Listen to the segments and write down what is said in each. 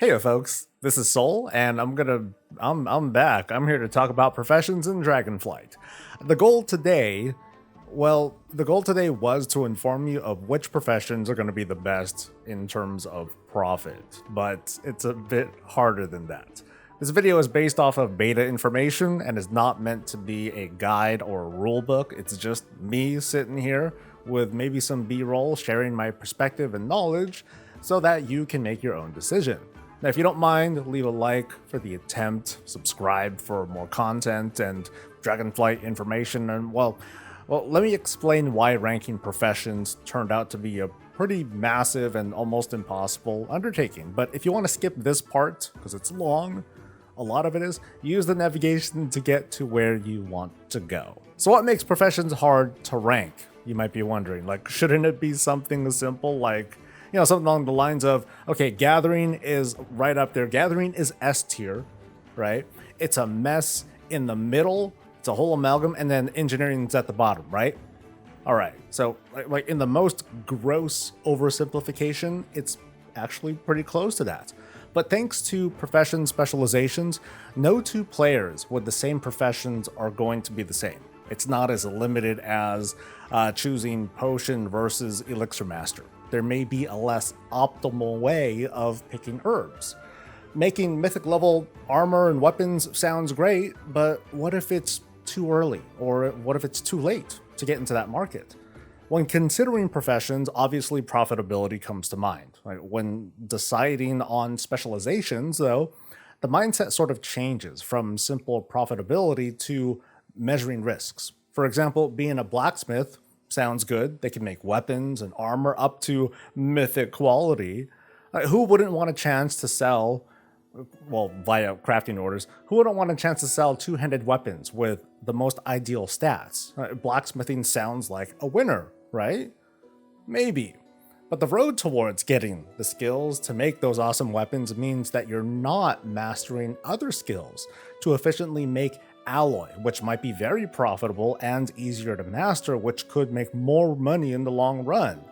Hey folks, this is Soul, and I'm back. I'm here to talk about professions in Dragonflight. The goal today, the goal today was to inform you of which professions are going to be the best in terms of profit, but it's a bit harder than that. This video is based off of beta information and is not meant to be a guide or a rule book. It's just me sitting here with maybe some B-roll sharing my perspective and knowledge so that you can make your own decision. Now, if you don't mind, leave a like for the attempt, subscribe for more content and Dragonflight information, and well, let me explain why ranking professions turned out to be a pretty massive and almost impossible undertaking. But if you want to skip this part, because it's long, a lot of it is, use the navigation to get to where you want to go. So what makes professions hard to rank? You might be wondering, like, shouldn't it be something simple like, something along the lines of, okay, gathering is right up there. Gathering is S tier, right? It's a mess in the middle. It's a whole amalgam, and then engineering's at the bottom, right? All right, so like in the most gross oversimplification, it's actually pretty close to that. But thanks to profession specializations, no two players with the same professions are going to be the same. It's not as limited as choosing potion versus elixir master. There may be a less optimal way of picking herbs. Making mythic level armor and weapons sounds great, but what if it's too early? Or what if it's too late to get into that market? When considering professions, obviously profitability comes to mind. Right? When deciding on specializations, though, the mindset sort of changes from simple profitability to measuring risks. For example, being a blacksmith sounds good. They can make weapons and armor up to mythic quality. Who wouldn't want a chance to sell, via crafting orders, who wouldn't want a chance to sell two-handed weapons with the most ideal stats? Blacksmithing sounds like a winner, right? Maybe. But the road towards getting the skills to make those awesome weapons means that you're not mastering other skills to efficiently make alloy, which might be very profitable and easier to master, which could make more money in the long run.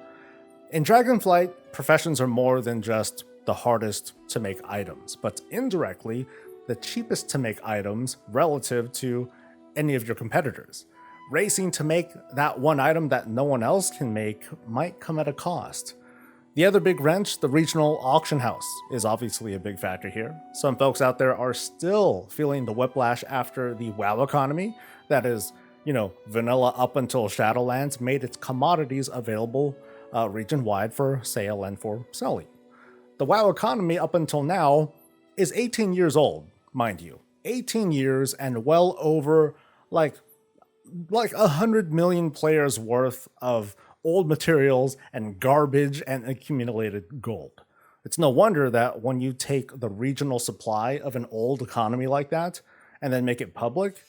In Dragonflight, professions are more than just the hardest to make items, but indirectly, the cheapest to make items relative to any of your competitors. Racing to make that one item that no one else can make might come at a cost. The other big wrench, the regional auction house, is obviously a big factor here. Some folks out there are still feeling the whiplash after the WoW economy, that is, vanilla up until Shadowlands made its commodities available region-wide for sale and for selling. The WoW economy up until now is 18 years old, mind you. 18 years and well over like 100 million players worth of old materials and garbage and accumulated gold. It's no wonder that when you take the regional supply of an old economy like that and then make it public,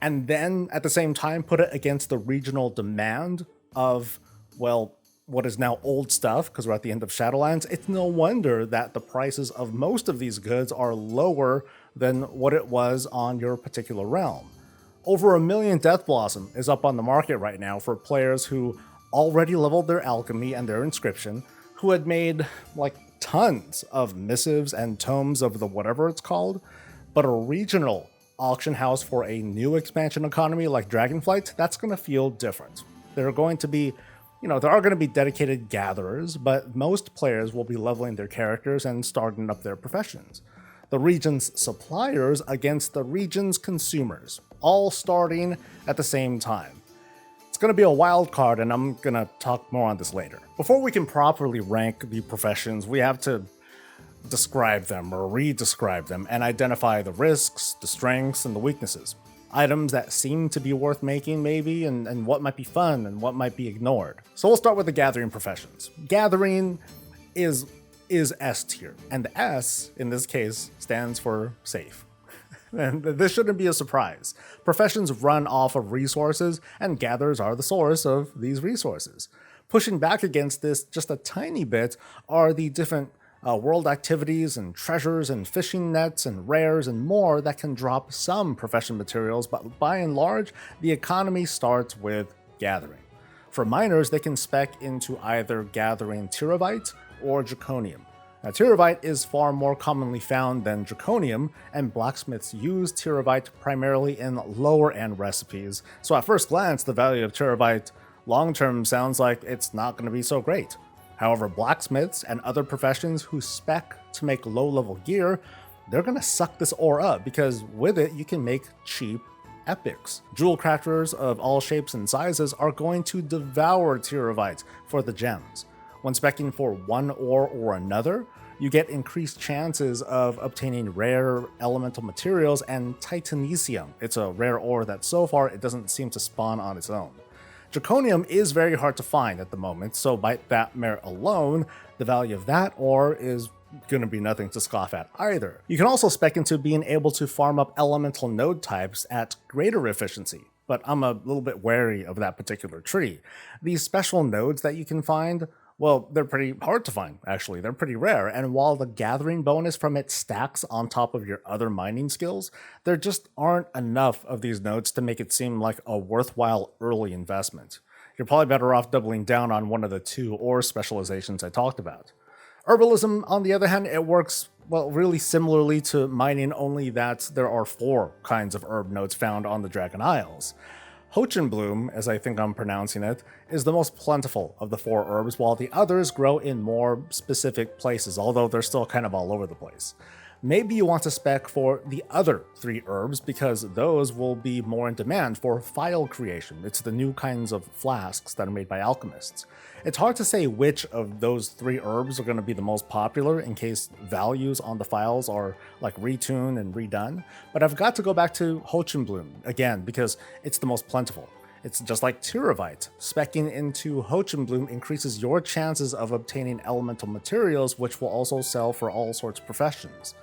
and then at the same time put it against the regional demand of, what is now old stuff, because we're at the end of Shadowlands, it's no wonder that the prices of most of these goods are lower than what it was on your particular realm. Over 1 million Death Blossom is up on the market right now for players who already leveled their Alchemy and their Inscription, who had made tons of missives and tomes of the whatever it's called, but a regional auction house for a new expansion economy like Dragonflight, that's going to feel different. There are going to be dedicated gatherers, but most players will be leveling their characters and starting up their professions. The region's suppliers against the region's consumers, all starting at the same time. It's going to be a wild card, and I'm going to talk more on this later. Before we can properly rank the professions, we have to describe them or re-describe them and identify the risks, the strengths, and the weaknesses. Items that seem to be worth making, maybe, and what might be fun and what might be ignored. So we'll start with the gathering professions. Gathering is S tier, and the S, in this case, stands for safe. And this shouldn't be a surprise. Professions run off of resources, and gatherers are the source of these resources. Pushing back against this just a tiny bit are the different world activities and treasures and fishing nets and rares and more that can drop some profession materials, but by and large, the economy starts with gathering. For miners, they can spec into either gathering Terabyte or Draconium. Now, Tyrivite is far more commonly found than Draconium, and blacksmiths use Tyrivite primarily in lower-end recipes, so at first glance, the value of Tyrivite long-term sounds like it's not going to be so great. However, blacksmiths and other professions who spec to make low-level gear, they're going to suck this ore up, because with it, you can make cheap epics. Jewel crafters of all shapes and sizes are going to devour Tyrivite for the gems. When speccing for one ore or another, you get increased chances of obtaining rare elemental materials and titanicium. It's a rare ore that so far it doesn't seem to spawn on its own. Draconium is very hard to find at the moment, so by that merit alone, the value of that ore is going to be nothing to scoff at either. You can also spec into being able to farm up elemental node types at greater efficiency, but I'm a little bit wary of that particular tree. These special nodes that you can find, well, they're pretty hard to find, actually. They're pretty rare, and while the gathering bonus from it stacks on top of your other mining skills, there just aren't enough of these nodes to make it seem like a worthwhile early investment. You're probably better off doubling down on one of the two ore specializations I talked about. Herbalism, on the other hand, it works, well, really similarly to mining, only that there are 4 kinds of herb nodes found on the Dragon Isles. Hochenbloom, as I think I'm pronouncing it, is the most plentiful of the 4 herbs, while the others grow in more specific places, although they're still kind of all over the place. Maybe you want to spec for the other 3 herbs because those will be more in demand for phial creation. It's the new kinds of flasks that are made by alchemists. It's hard to say which of those 3 herbs are going to be the most popular in case values on the phials are like retuned and redone, but I've got to go back to Hochenbloom again because it's the most plentiful. It's just like Tyrivite. Speccing into Hochenbloom increases your chances of obtaining elemental materials, which will also sell for all sorts of professions.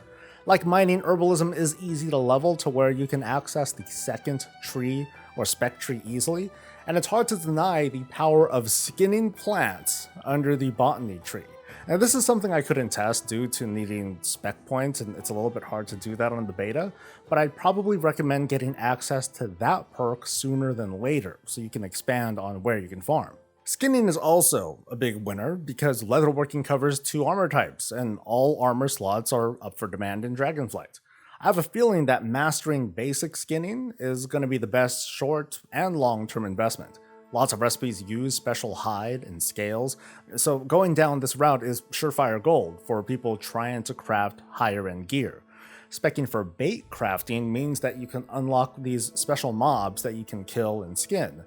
Like mining, herbalism is easy to level to where you can access the second tree or spec tree easily, and it's hard to deny the power of skinning plants under the botany tree. Now, this is something I couldn't test due to needing spec points, and it's a little bit hard to do that on the beta, but I'd probably recommend getting access to that perk sooner than later, so you can expand on where you can farm. Skinning is also a big winner because leatherworking covers 2 armor types, and all armor slots are up for demand in Dragonflight. I have a feeling that mastering basic skinning is going to be the best short and long-term investment. Lots of recipes use special hide and scales, so going down this route is surefire gold for people trying to craft higher-end gear. Speccing for bait crafting means that you can unlock these special mobs that you can kill and skin.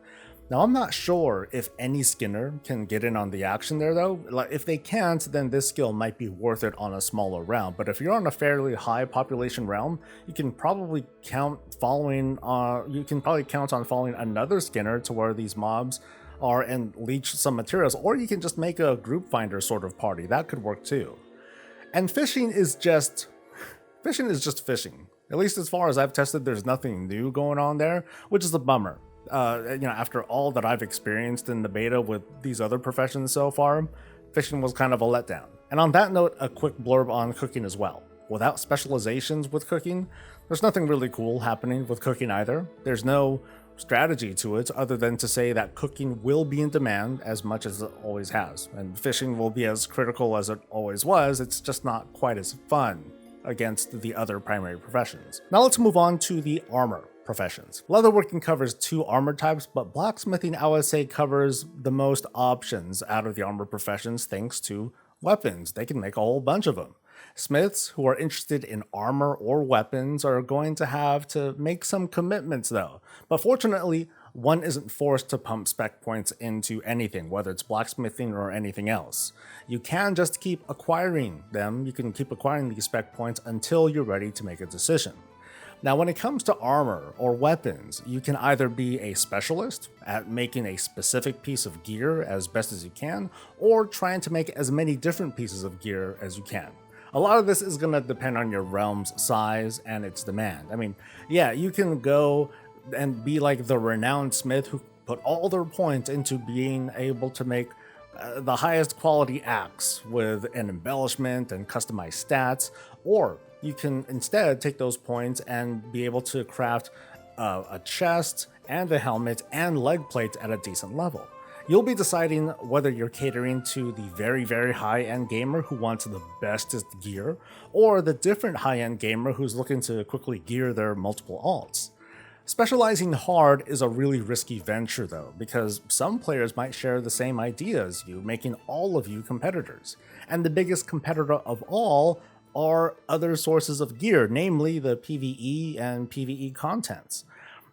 Now, I'm not sure if any skinner can get in on the action there though. Like, if they can't, then this skill might be worth it on a smaller realm, but if you're on a fairly high population realm, you can probably count on following another skinner to where these mobs are and leech some materials, or you can just make a group finder sort of party. That could work too. And fishing is just fishing. At least as far as I've tested, there's nothing new going on there, which is a bummer. After all that I've experienced in the beta with these other professions so far, fishing was kind of a letdown. And on that note, a quick blurb on cooking as well. Without specializations with cooking, there's nothing really cool happening with cooking either. There's no strategy to it other than to say that cooking will be in demand as much as it always has, and fishing will be as critical as it always was. It's just not quite as fun against the other primary professions. Now let's move on to the armor professions. Leatherworking covers 2 armor types, but blacksmithing, I would say, covers the most options out of the armor professions thanks to weapons. They can make a whole bunch of them. Smiths who are interested in armor or weapons are going to have to make some commitments though. But fortunately, one isn't forced to pump spec points into anything, whether it's blacksmithing or anything else. You can just keep acquiring them. You can keep acquiring these spec points until you're ready to make a decision. Now, when it comes to armor or weapons, you can either be a specialist at making a specific piece of gear as best as you can, or trying to make as many different pieces of gear as you can. A lot of this is going to depend on your realm's size and its demand. I mean, yeah, you can go and be like the renowned smith who put all their points into being able to make the highest quality axe with an embellishment and customized stats, or you can instead take those points and be able to craft a chest and a helmet and leg plate at a decent level. You'll be deciding whether you're catering to the very, very high-end gamer who wants the bestest gear, or the different high-end gamer who's looking to quickly gear their multiple alts. Specializing hard is a really risky venture though, because some players might share the same idea as you, making all of you competitors. And the biggest competitor of all are other sources of gear, namely the PvE and PvE contents.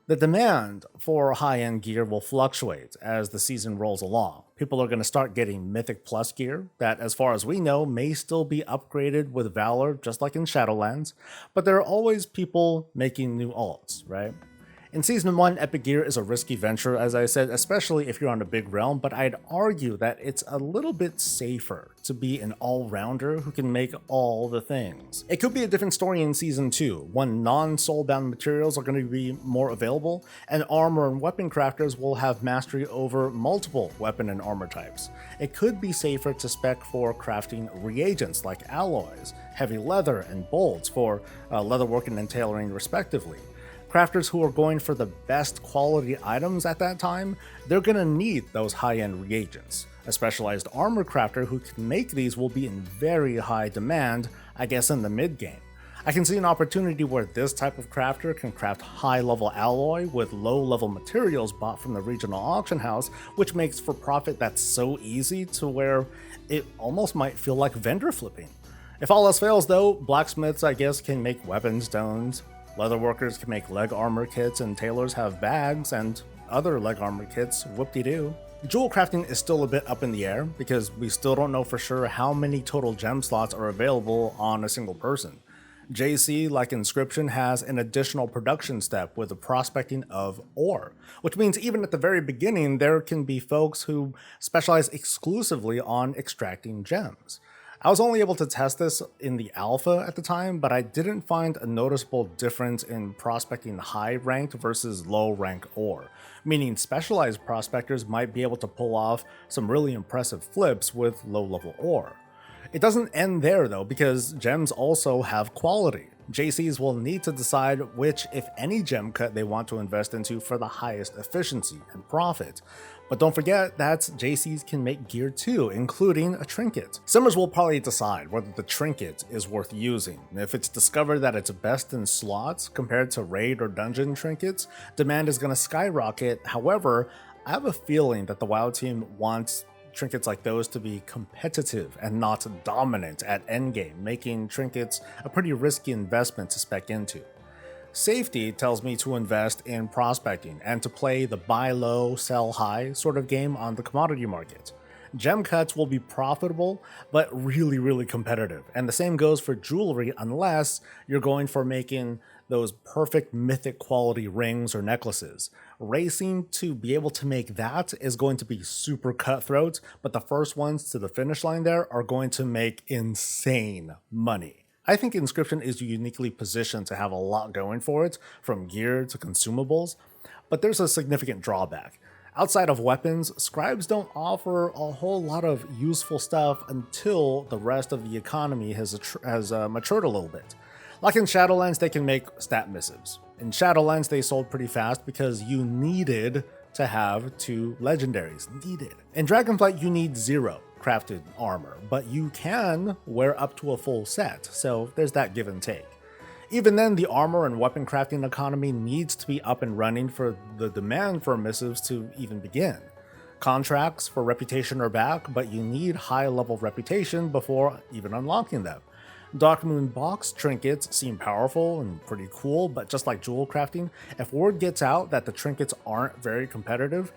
The demand for high-end gear will fluctuate as the season rolls along. People are going to start getting Mythic Plus gear that, as far as we know, may still be upgraded with Valor just like in Shadowlands, but there are always people making new alts, right? In Season 1, Epic Gear is a risky venture, as I said, especially if you're on a big realm, but I'd argue that it's a little bit safer to be an all-rounder who can make all the things. It could be a different story in Season 2, when non-soulbound materials are going to be more available, and armor and weapon crafters will have mastery over multiple weapon and armor types. It could be safer to spec for crafting reagents like alloys, heavy leather, and bolts for leatherworking and tailoring respectively. Crafters who are going for the best quality items at that time, they're going to need those high-end reagents. A specialized armor crafter who can make these will be in very high demand, I guess in the mid-game. I can see an opportunity where this type of crafter can craft high-level alloy with low-level materials bought from the regional auction house, which makes for profit that's so easy to where it almost might feel like vendor flipping. If all else fails though, blacksmiths I guess can make weapon stones, leatherworkers can make leg armor kits, and tailors have bags and other leg armor kits, whoop-de-doo. Jewelcrafting is still a bit up in the air because we still don't know for sure how many total gem slots are available on a single person. JC, like Inscription, has an additional production step with the prospecting of ore, which means even at the very beginning there can be folks who specialize exclusively on extracting gems. I was only able to test this in the alpha at the time, but I didn't find a noticeable difference in prospecting high-ranked versus low-rank ore, meaning specialized prospectors might be able to pull off some really impressive flips with low-level ore. It doesn't end there though, because gems also have quality. JCs will need to decide which, if any, gem cut they want to invest into for the highest efficiency and profit. But don't forget that JCs can make gear too, including a trinket. Simmers will probably decide whether the trinket is worth using. If it's discovered that it's best in slots compared to raid or dungeon trinkets, demand is going to skyrocket. However, I have a feeling that the WoW team wants trinkets like those to be competitive and not dominant at endgame, making trinkets a pretty risky investment to spec into. Safety tells me to invest in prospecting and to play the buy low, sell high sort of game on the commodity market. Gem cuts will be profitable, but really competitive. And the same goes for jewelry unless you're going for making those perfect mythic quality rings or necklaces. Racing to be able to make that is going to be super cutthroat, but the first ones to the finish line there are going to make insane money. I think Inscription is uniquely positioned to have a lot going for it, from gear to consumables, but there's a significant drawback. Outside of weapons, scribes don't offer a whole lot of useful stuff until the rest of the economy has matured a little bit. Like in Shadowlands, they can make stat missives. In Shadowlands, they sold pretty fast because you needed to have 2 legendaries. Needed. In Dragonflight, you need 0 crafted armor, but you can wear up to a full set, so there's that give and take. Even then, the armor and weapon crafting economy needs to be up and running for the demand for missives to even begin. Contracts for reputation are back, but you need high-level reputation before even unlocking them. Darkmoon box trinkets seem powerful and pretty cool, but just like Jewelcrafting, if word gets out that the trinkets aren't very competitive,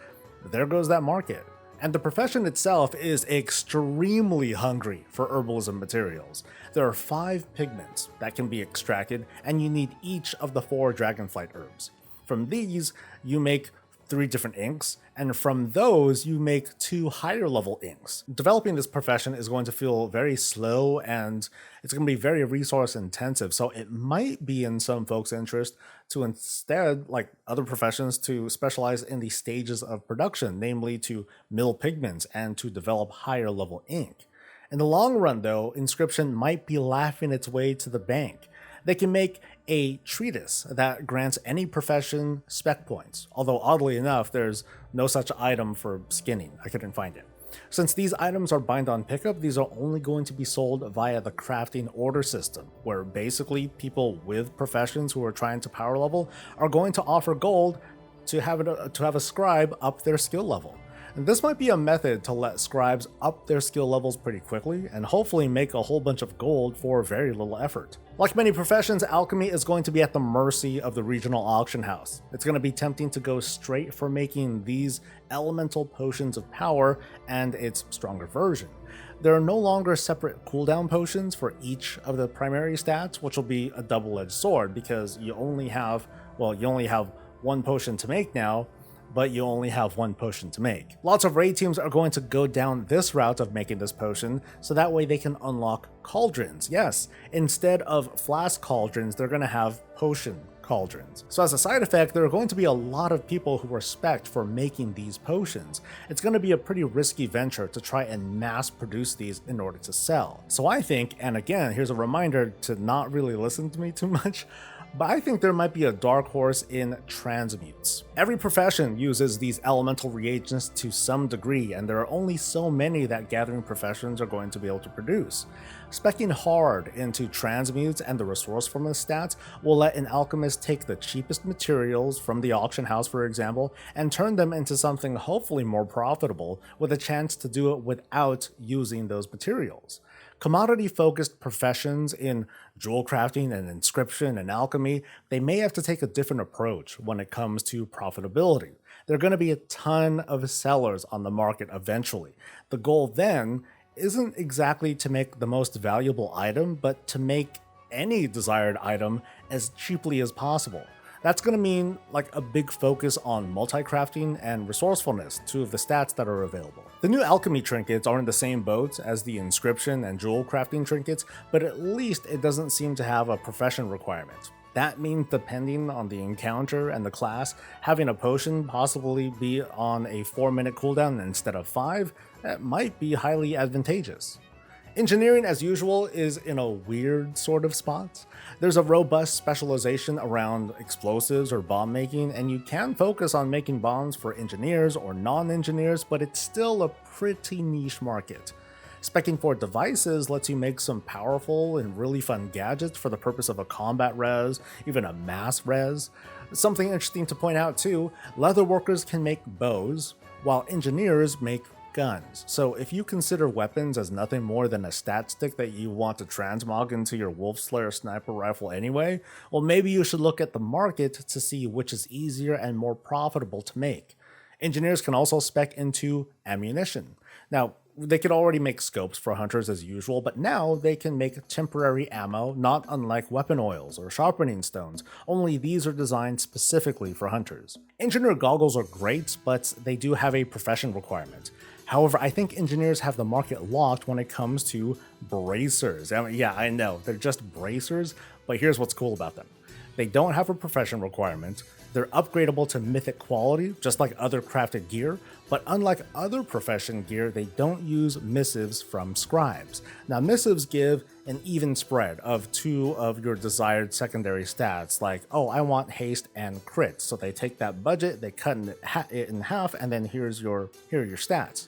there goes that market. And the profession itself is extremely hungry for herbalism materials. There are 5 pigments that can be extracted, and you need each of the 4 Dragonflight herbs. From these, you make 3 different inks, and from those you make 2 higher level inks. Developing this profession is going to feel very slow and it's going to be very resource intensive, so it might be in some folks' interest to instead, like other professions, to specialize in the stages of production, namely to mill pigments and to develop higher level ink. In the long run though, Inscription might be laughing its way to the bank. They can make a treatise that grants any profession spec points, although oddly enough, there's no such item for skinning. I couldn't find it. Since these items are bind on pickup, these are only going to be sold via the crafting order system, where basically people with professions who are trying to power level are going to offer gold to have a scribe up their skill level. And this might be a method to let scribes up their skill levels pretty quickly and hopefully make a whole bunch of gold for very little effort. Like many professions, alchemy is going to be at the mercy of the regional auction house. It's going to be tempting to go straight for making these elemental potions of power and its stronger version. There are no longer separate cooldown potions for each of the primary stats, which will be a double-edged sword because you only have one potion to make now, but you only have one potion to make. Lots of raid teams are going to go down this route of making this potion, so that way they can unlock cauldrons. Yes, instead of flask cauldrons, they're going to have potion cauldrons. So as a side effect, there are going to be a lot of people who are spec'd for making these potions. It's going to be a pretty risky venture to try and mass produce these in order to sell. So I think, and again, here's a reminder to not really listen to me too much, but I think there might be a dark horse in transmutes. Every profession uses these elemental reagents to some degree, and there are only so many that gathering professions are going to be able to produce. Speccing hard into transmutes and the resourcefulness stats will let an alchemist take the cheapest materials from the auction house, for example, and turn them into something hopefully more profitable with a chance to do it without using those materials. Commodity-focused professions in Jewelcrafting and Inscription and Alchemy, they may have to take a different approach when it comes to profitability. There are going to be a ton of sellers on the market eventually. The goal then isn't exactly to make the most valuable item, but to make any desired item as cheaply as possible. That's going to mean like a big focus on multi-crafting and resourcefulness, two of the stats that are available. The new alchemy trinkets are in the same boat as the inscription and jewel crafting trinkets, but at least it doesn't seem to have a profession requirement. That means depending on the encounter and the class, having a potion possibly be on a 4-minute cooldown instead of 5, that might be highly advantageous. Engineering, as usual, is in a weird sort of spot. There's a robust specialization around explosives or bomb making, and you can focus on making bombs for engineers or non-engineers, but it's still a pretty niche market. Speccing for devices lets you make some powerful and really fun gadgets for the purpose of a combat res, even a mass res. Something interesting to point out too, leatherworkers can make bows, while engineers make guns. So if you consider weapons as nothing more than a stat stick that you want to transmog into your Wolf Slayer sniper rifle anyway, well maybe you should look at the market to see which is easier and more profitable to make. Engineers can also spec into ammunition. Now, they could already make scopes for hunters as usual, but now they can make temporary ammo, not unlike weapon oils or sharpening stones, only these are designed specifically for hunters. Engineer goggles are great, but they do have a profession requirement. However, I think engineers have the market locked when it comes to bracers. I mean, yeah, I know, they're just bracers, but here's what's cool about them. They don't have a profession requirement, they're upgradable to mythic quality, just like other crafted gear, but unlike other profession gear, they don't use missives from scribes. Now, missives give an even spread of 2 of your desired secondary stats, like, oh, I want haste and crit. So they take that budget, they cut it in half, and then here are your stats.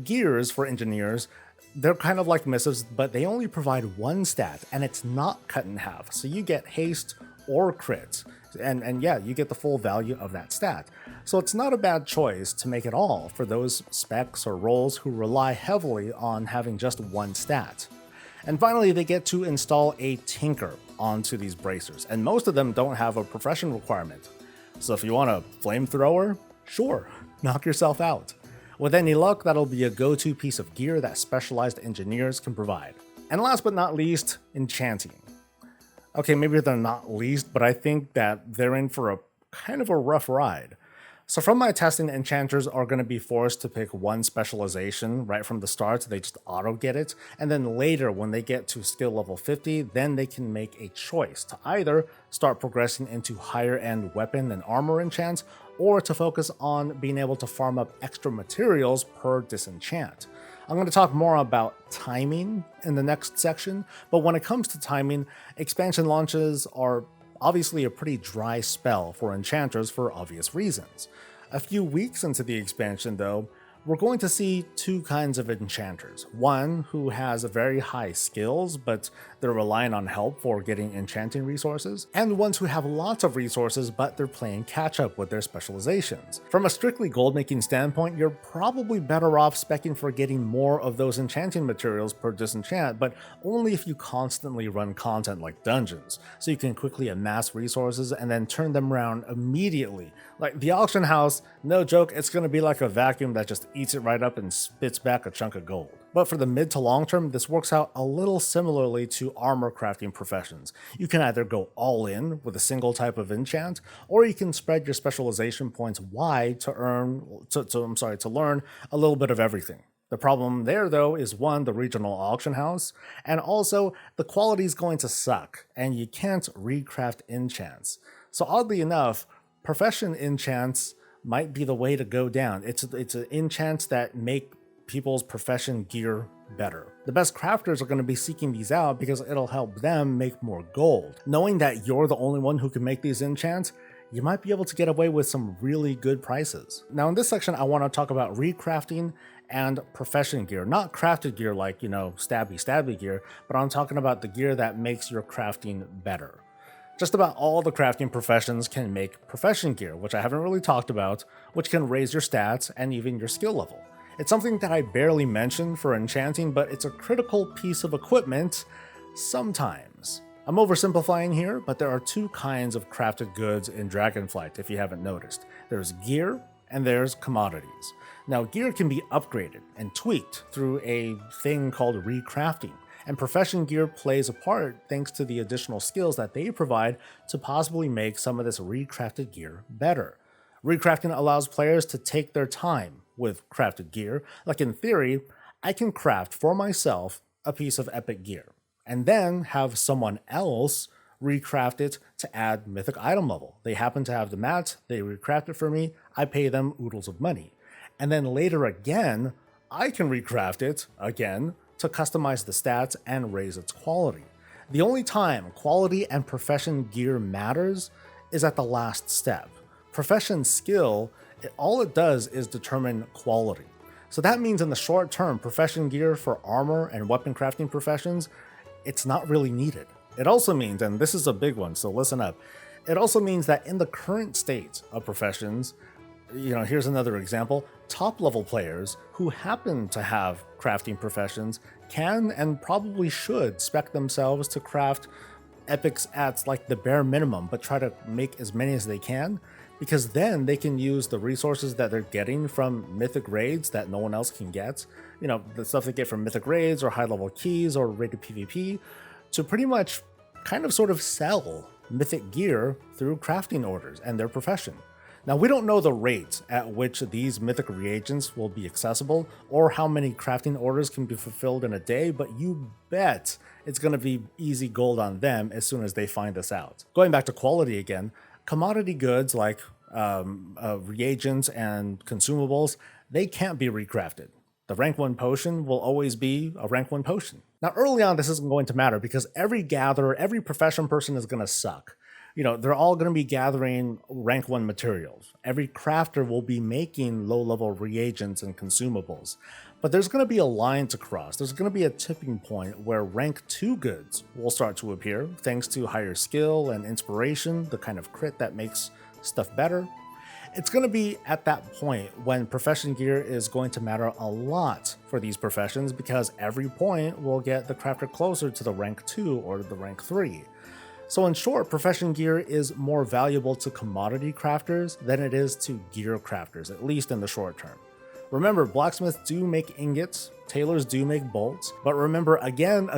Gears for engineers, they're kind of like missives, but they only provide 1 stat, and it's not cut in half. So you get haste or crit, and yeah, you get the full value of that stat. So it's not a bad choice to make it all for those specs or roles who rely heavily on having just 1 stat. And finally, they get to install a tinker onto these bracers, and most of them don't have a profession requirement. So if you want a flamethrower, sure, knock yourself out. With any luck, that'll be a go-to piece of gear that specialized engineers can provide. And last but not least, Enchanting. Okay, maybe they're not least, but I think that they're in for a kind of a rough ride. So from my testing, enchanters are going to be forced to pick 1 specialization right from the start, so they just auto get it, and then later when they get to skill level 50, then they can make a choice to either start progressing into higher end weapon and armor enchants, or to focus on being able to farm up extra materials per disenchant. I'm going to talk more about timing in the next section, but when it comes to timing, expansion launches are obviously a pretty dry spell for enchanters for obvious reasons. A few weeks into the expansion, though, we're going to see two kinds of enchanters. One who has very high skills, but they're relying on help for getting enchanting resources, and ones who have lots of resources, but they're playing catch up with their specializations. From a strictly gold making standpoint, you're probably better off specking for getting more of those enchanting materials per disenchant, but only if you constantly run content like dungeons, so you can quickly amass resources and then turn them around immediately. Like the auction house, no joke, it's going to be like a vacuum that just eats it right up and spits back a chunk of gold. But for the mid to long term, this works out a little similarly to armor crafting professions. You can either go all in with a single type of enchant, or you can spread your specialization points wide to learn a little bit of everything. The problem there, though, is one, the regional auction house, and also the quality is going to suck, and you can't recraft enchants. So oddly enough, profession enchants might be the way to go down. It's an enchants that make people's profession gear better. The best crafters are going to be seeking these out because it'll help them make more gold. Knowing that you're the only one who can make these enchants, you might be able to get away with some really good prices. Now in this section, I want to talk about recrafting and profession gear. Not crafted gear like, stabby gear, but I'm talking about the gear that makes your crafting better. Just about all the crafting professions can make profession gear, which I haven't really talked about, which can raise your stats and even your skill level. It's something that I barely mentioned for enchanting, but it's a critical piece of equipment sometimes. I'm oversimplifying here, but there are two kinds of crafted goods in Dragonflight, if you haven't noticed. There's gear and there's commodities. Now, gear can be upgraded and tweaked through a thing called recrafting, and profession gear plays a part thanks to the additional skills that they provide to possibly make some of this recrafted gear better. Recrafting allows players to take their time with crafted gear. Like in theory, I can craft for myself a piece of epic gear, and then have someone else recraft it to add mythic item level. They happen to have the mats, they recraft it for me, I pay them oodles of money. And then later again, I can recraft it again to customize the stats and raise its quality. The only time quality and profession gear matters is at the last step. Profession skill, all it does is determine quality. So that means in the short term, profession gear for armor and weapon crafting professions, it's not really needed. It also means, and this is a big one, so listen up, it also means that in the current state of professions, here's another example, top level players who happen to have crafting professions can and probably should spec themselves to craft epics at like the bare minimum, but try to make as many as they can, because then they can use the resources that they're getting from mythic raids that no one else can get, the stuff they get from mythic raids or high level keys or rated PvP, to pretty much kind of sort of sell mythic gear through crafting orders and their profession. Now, we don't know the rate at which these mythic reagents will be accessible or how many crafting orders can be fulfilled in a day, but you bet it's going to be easy gold on them as soon as they find this out. Going back to quality again, commodity goods like reagents and consumables, they can't be recrafted. The rank 1 potion will always be a rank 1 potion. Now, early on, this isn't going to matter because every gatherer, every profession person is going to suck. They're all going to be gathering rank 1 materials. Every crafter will be making low-level reagents and consumables. But there's going to be a line to cross. There's going to be a tipping point where rank 2 goods will start to appear, thanks to higher skill and inspiration, the kind of crit that makes stuff better. It's going to be at that point when profession gear is going to matter a lot for these professions, because every point will get the crafter closer to the rank 2 or the rank 3. So in short, profession gear is more valuable to commodity crafters than it is to gear crafters, at least in the short term. Remember, blacksmiths do make ingots, tailors do make bolts, but remember again,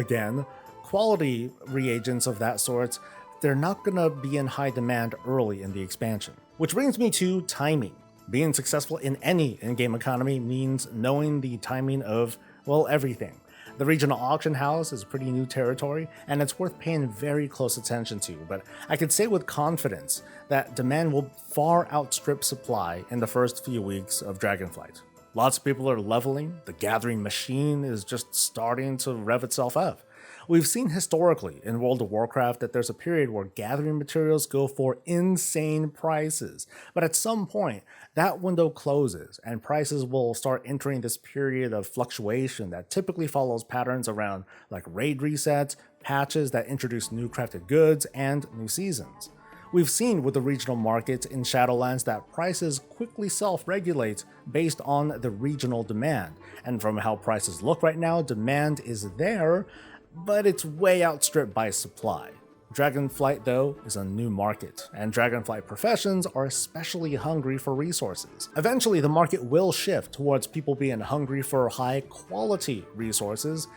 quality reagents of that sort, they're not going to be in high demand early in the expansion. Which brings me to timing. Being successful in any in-game economy means knowing the timing of, everything. The regional auction house is pretty new territory, and it's worth paying very close attention to, but I can say with confidence that demand will far outstrip supply in the first few weeks of Dragonflight. Lots of people are leveling, the gathering machine is just starting to rev itself up. We've seen historically in World of Warcraft that there's a period where gathering materials go for insane prices, but at some point, that window closes and prices will start entering this period of fluctuation that typically follows patterns around like raid resets, patches that introduce new crafted goods, and new seasons. We've seen with the regional markets in Shadowlands that prices quickly self-regulate based on the regional demand, and from how prices look right now, demand is there, but it's way outstripped by supply. Dragonflight, though, is a new market, and Dragonflight professions are especially hungry for resources. Eventually, the market will shift towards people being hungry for high-quality resources,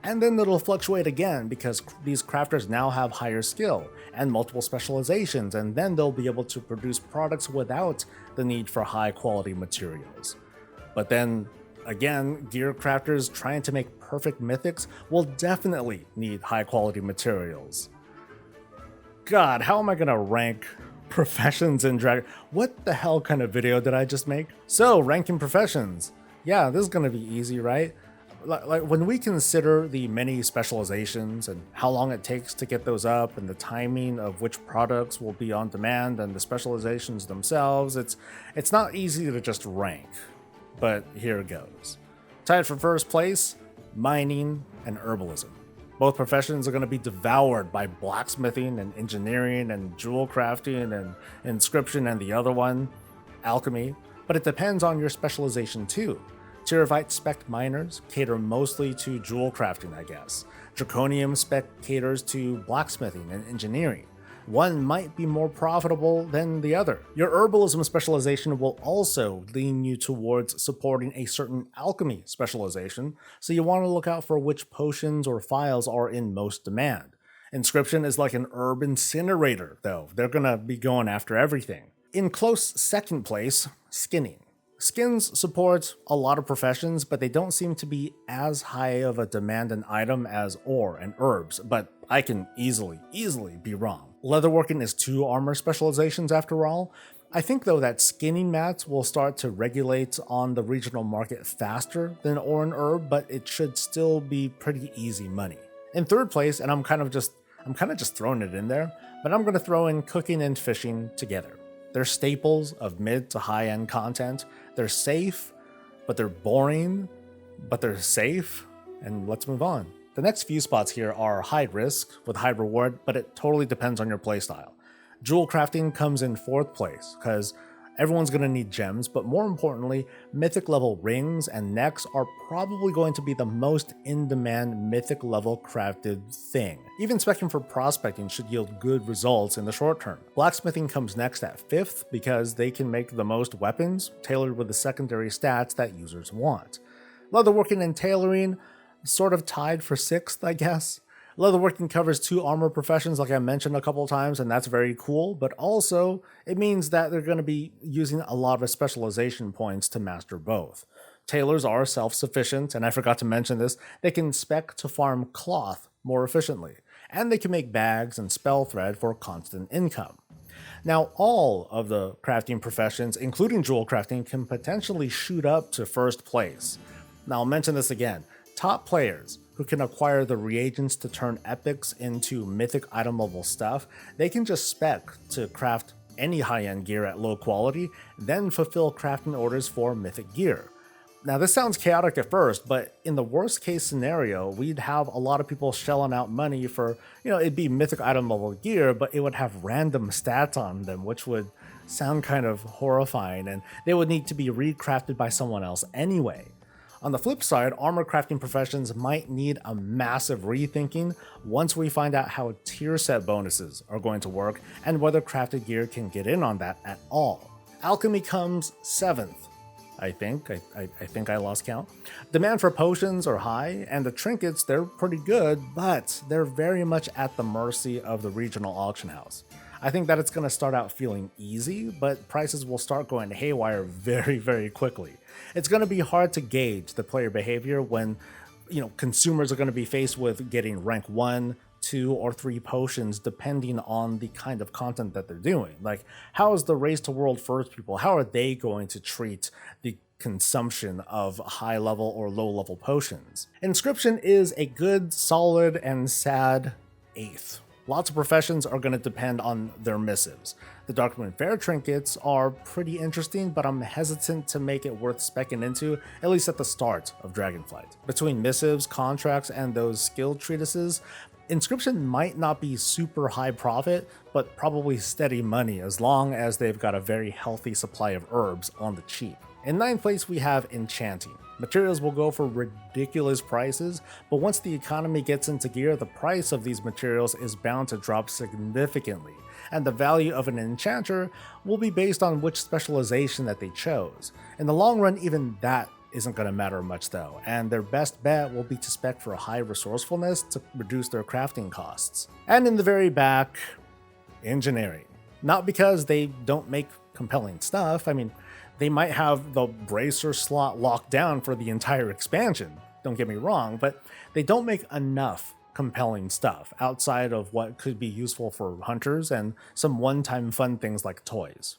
and then it'll fluctuate again because these crafters now have higher skill and multiple specializations, and then they'll be able to produce products without the need for high-quality materials. But then again, gear crafters trying to make perfect mythics will definitely need high quality materials. God, how am I gonna rank professions in Dragon? What the hell kind of video did I just make? So, ranking professions. Yeah, this is gonna be easy, right? Like when we consider the many specializations and how long it takes to get those up and the timing of which products will be on demand and the specializations themselves, it's not easy to just rank. But here it goes. Tied for first place, mining and herbalism. Both professions are going to be devoured by blacksmithing and engineering and jewel crafting and inscription and the other one, alchemy, but it depends on your specialization too. Teraphite spec miners cater mostly to jewel crafting, I guess. Draconium spec caters to blacksmithing and engineering. One might be more profitable than the other. Your herbalism specialization will also lean you towards supporting a certain alchemy specialization, so you want to look out for which potions or files are in most demand. Inscription is like an herb incinerator, though. They're gonna be going after everything. In close second place, skinning. Skins support a lot of professions, but they don't seem to be as high of a demand an item as ore and herbs, but I can easily be wrong. Leatherworking is 2 armor specializations after all. I think though that skinning mats will start to regulate on the regional market faster than ore and herb, but it should still be pretty easy money. In third place, and I'm kind of just throwing it in there, but I'm gonna throw in cooking and fishing together. They're staples of mid to high end content. They're safe, but they're boring, but they're safe, and let's move on. The next few spots here are high risk with high reward, but it totally depends on your playstyle. Jewelcrafting comes in 4th place because everyone's going to need gems, but more importantly, mythic level rings and necks are probably going to be the most in-demand mythic level crafted thing. Even specking for prospecting should yield good results in the short term. Blacksmithing comes next at 5th because they can make the most weapons tailored with the secondary stats that users want. Leatherworking and tailoring sort of tied for 6th, I guess. Leatherworking covers 2 armor professions like I mentioned a couple of times, and that's very cool, but also it means that they're going to be using a lot of specialization points to master both. Tailors are self-sufficient, and I forgot to mention this, they can spec to farm cloth more efficiently, and they can make bags and spell thread for constant income. Now, all of the crafting professions, including jewel crafting, can potentially shoot up to 1st place. Now, I'll mention this again. Top players who can acquire the reagents to turn epics into mythic item level stuff, they can just spec to craft any high-end gear at low quality, then fulfill crafting orders for mythic gear. Now this sounds chaotic at first, but in the worst case scenario, we'd have a lot of people shelling out money for, it'd be mythic item level gear, but it would have random stats on them, which would sound kind of horrifying, and they would need to be recrafted by someone else anyway. On the flip side, armor crafting professions might need a massive rethinking once we find out how tier set bonuses are going to work and whether crafted gear can get in on that at all. Alchemy comes 7th, I think. I think I lost count. Demand for potions are high, and the trinkets, they're pretty good, but they're very much at the mercy of the regional auction house. I think that it's going to start out feeling easy, but prices will start going haywire very quickly. It's going to be hard to gauge the player behavior when, consumers are going to be faced with getting rank 1, 2 or 3 potions depending on the kind of content that they're doing. Like, how is the race to world first people, how are they going to treat the consumption of high level or low level potions? Inscription is a good, solid, and sad 8th. Lots of professions are going to depend on their missives. The Darkmoon Fair trinkets are pretty interesting, but I'm hesitant to make it worth specking into, at least at the start of Dragonflight. Between missives, contracts, and those skill treatises, Inscription might not be super high profit, but probably steady money as long as they've got a very healthy supply of herbs on the cheap. In 9th place, we have Enchanting. Materials will go for ridiculous prices, but once the economy gets into gear, the price of these materials is bound to drop significantly, and the value of an enchanter will be based on which specialization that they chose. In the long run, even that isn't going to matter much though, and their best bet will be to spec for high resourcefulness to reduce their crafting costs. And in the very back, Engineering. Not because they don't make compelling stuff, I mean, they might have the bracer slot locked down for the entire expansion, don't get me wrong, but they don't make enough compelling stuff outside of what could be useful for hunters and some one-time fun things like toys.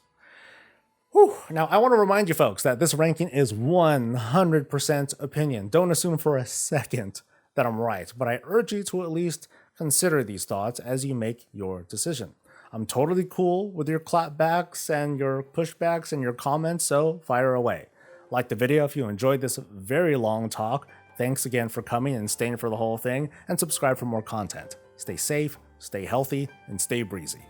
Whew. Now, I want to remind you folks that this ranking is 100% opinion. Don't assume for a second that I'm right, but I urge you to at least consider these thoughts as you make your decision. I'm totally cool with your clapbacks and your pushbacks and your comments, so fire away. Like the video if you enjoyed this very long talk. Thanks again for coming and staying for the whole thing, and subscribe for more content. Stay safe, stay healthy, and stay breezy.